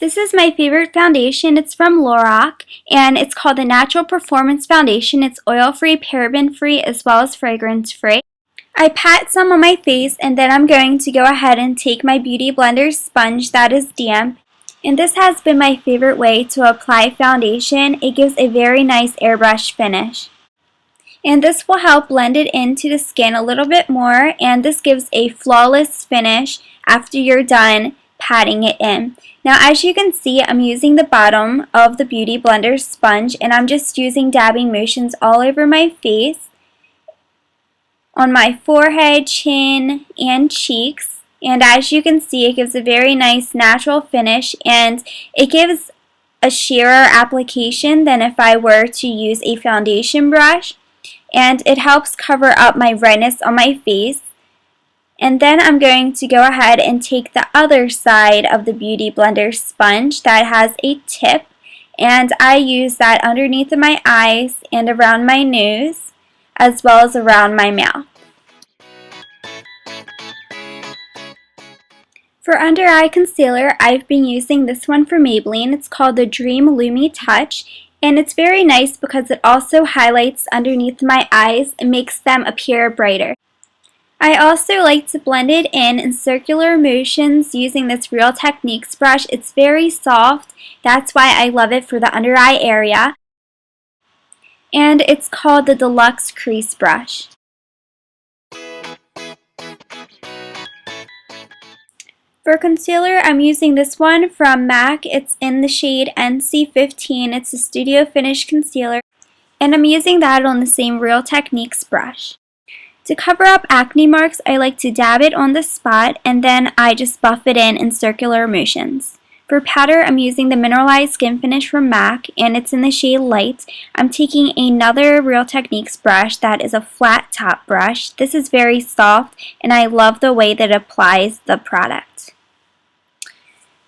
This is my favorite foundation. It's from Lorac, and it's called the Natural Performance Foundation. It's oil-free, paraben-free, as well as fragrance-free. I pat some on my face, and then I'm going to go ahead and take my Beauty Blender sponge that is damp. And this has been my favorite way to apply foundation. It gives a very nice airbrush finish. And this will help blend it into the skin a little bit more, and this gives a flawless finish after you're done patting it in. Now, as you can see, I'm using the bottom of the Beauty Blender sponge, and I'm just using dabbing motions all over my face, on my forehead, chin, and cheeks. And as you can see, it gives a very nice natural finish, and it gives a sheerer application than if I were to use a foundation brush. And it helps cover up my redness on my face. And then I'm going to go ahead and take the other side of the Beauty Blender sponge that has a tip, and I use that underneath of my eyes and around my nose, as well as around my mouth. For under eye concealer, I've been using this one from Maybelline. It's called the Dream Lumi Touch, and it's very nice because it also highlights underneath my eyes and makes them appear brighter. I also like to blend it in circular motions using this Real Techniques brush. It's very soft. That's why I love it for the under eye area. And it's called the Deluxe Crease Brush. For concealer, I'm using this one from MAC. It's in the shade NC15. It's a Studio Finish Concealer, and I'm using that on the same Real Techniques brush. To cover up acne marks, I like to dab it on the spot, and then I just buff it in circular motions. For powder, I'm using the Mineralized Skin Finish from MAC, and it's in the shade Light. I'm taking another Real Techniques brush that is a flat top brush. This is very soft, and I love the way that it applies the product.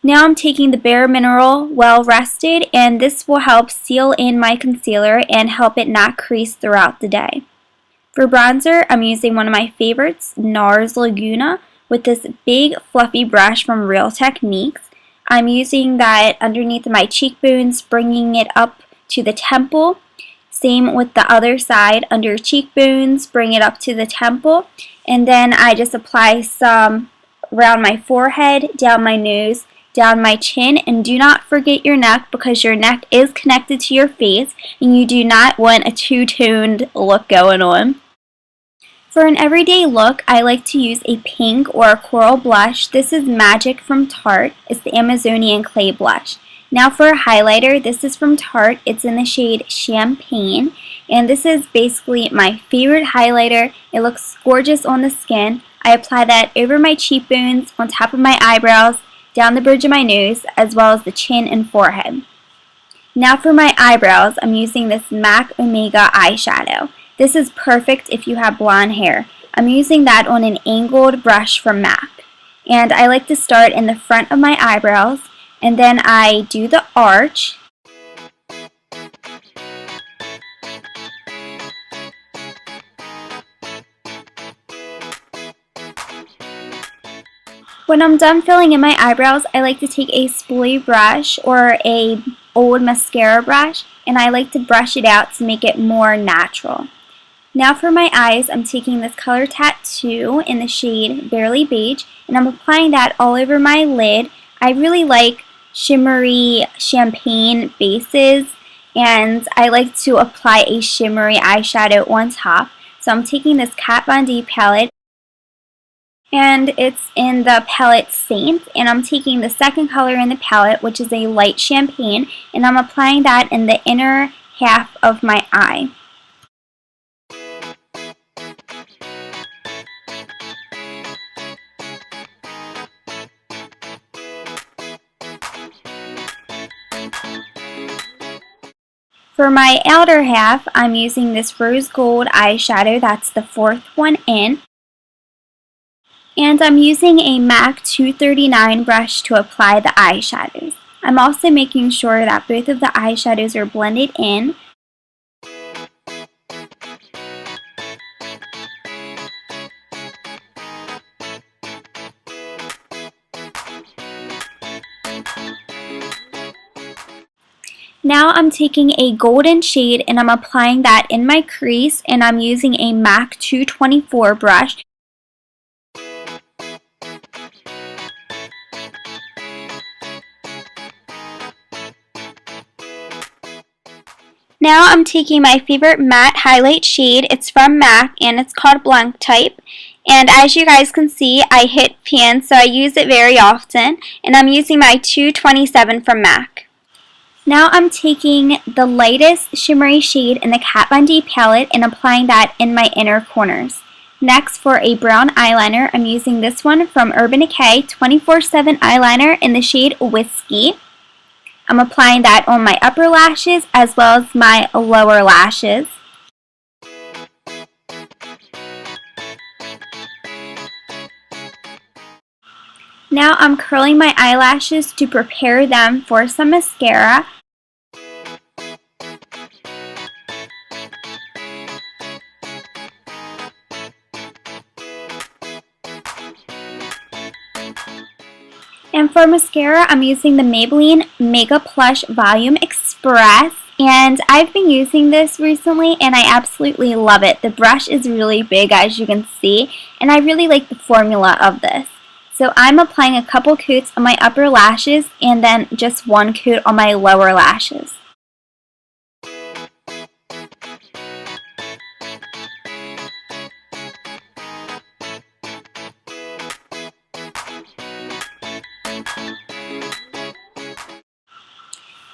Now I'm taking the Bare Mineral Well Rested, and this will help seal in my concealer and help it not crease throughout the day. For bronzer, I'm using one of my favorites, NARS Laguna, with this big fluffy brush from Real Techniques. I'm using that underneath my cheekbones, bringing it up to the temple. Same with the other side, under cheekbones, bring it up to the temple. And then I just apply some around my forehead, down my nose, down my chin, and do not forget your neck because your neck is connected to your face and you do not want a two-toned look going on. For an everyday look, I like to use a pink or a coral blush. This is Magic from Tarte. It's the Amazonian Clay Blush. Now for a highlighter, this is from Tarte. It's in the shade Champagne, and this is basically my favorite highlighter. It looks gorgeous on the skin. I apply that over my cheekbones, on top of my eyebrows, down the bridge of my nose, as well as the chin and forehead. Now for my eyebrows, I'm using this MAC Omega eyeshadow. This is perfect if you have blonde hair. I'm using that on an angled brush from MAC. And I like to start in the front of my eyebrows, and then I do the arch. When I'm done filling in my eyebrows, I like to take a spoolie brush or a old mascara brush, and I like to brush it out to make it more natural. Now for my eyes, I'm taking this color Tattoo in the shade Barely Beige, and I'm applying that all over my lid. I really like shimmery champagne bases, and I like to apply a shimmery eyeshadow on top. So I'm taking this Kat Von D palette, and it's in the palette Saint, and I'm taking the second color in the palette, which is a light champagne, and I'm applying that in the inner half of my eye. For my outer half, I'm using this rose gold eyeshadow. That's the fourth one in. And I'm using a MAC 239 brush to apply the eyeshadows. I'm also making sure that both of the eyeshadows are blended in. Now I'm taking a golden shade and I'm applying that in my crease, and I'm using a MAC 224 brush. Now I'm taking my favorite matte highlight shade. It's from MAC and it's called Blank Type. And as you guys can see, I hit pan, so I use it very often. And I'm using my 227 from MAC. Now I'm taking the lightest shimmery shade in the Kat Von D palette and applying that in my inner corners. Next, for a brown eyeliner, I'm using this one from Urban Decay 24/7 eyeliner in the shade Whiskey. I'm applying that on my upper lashes as well as my lower lashes. Now I'm curling my eyelashes to prepare them for some mascara. And for mascara, I'm using the Maybelline Mega Plush Volume Express. And I've been using this recently and I absolutely love it. The brush is really big, as you can see, and I really like the formula of this. So I'm applying a couple coats on my upper lashes and then just one coat on my lower lashes.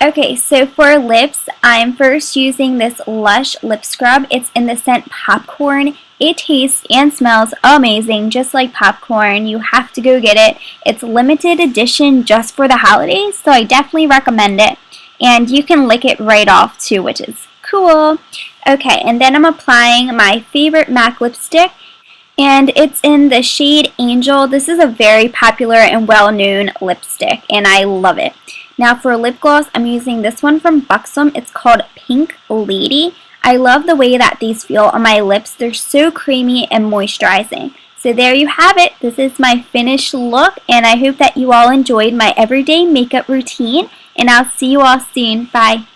Okay, so for lips, I'm first using this Lush lip scrub. It's in the scent Popcorn. It tastes and smells amazing, just like popcorn. You have to go get it. It's limited edition just for the holidays, so I definitely recommend it. And you can lick it right off too, which is cool. Okay, and then I'm applying my favorite MAC lipstick, and it's in the shade Angel. This is a very popular and well-known lipstick, and I love it. Now for lip gloss, I'm using this one from Buxom. It's called Pink Lady. I love the way that these feel on my lips. They're so creamy and moisturizing. So there you have it. This is my finished look, and I hope that you all enjoyed my everyday makeup routine, and I'll see you all soon. Bye.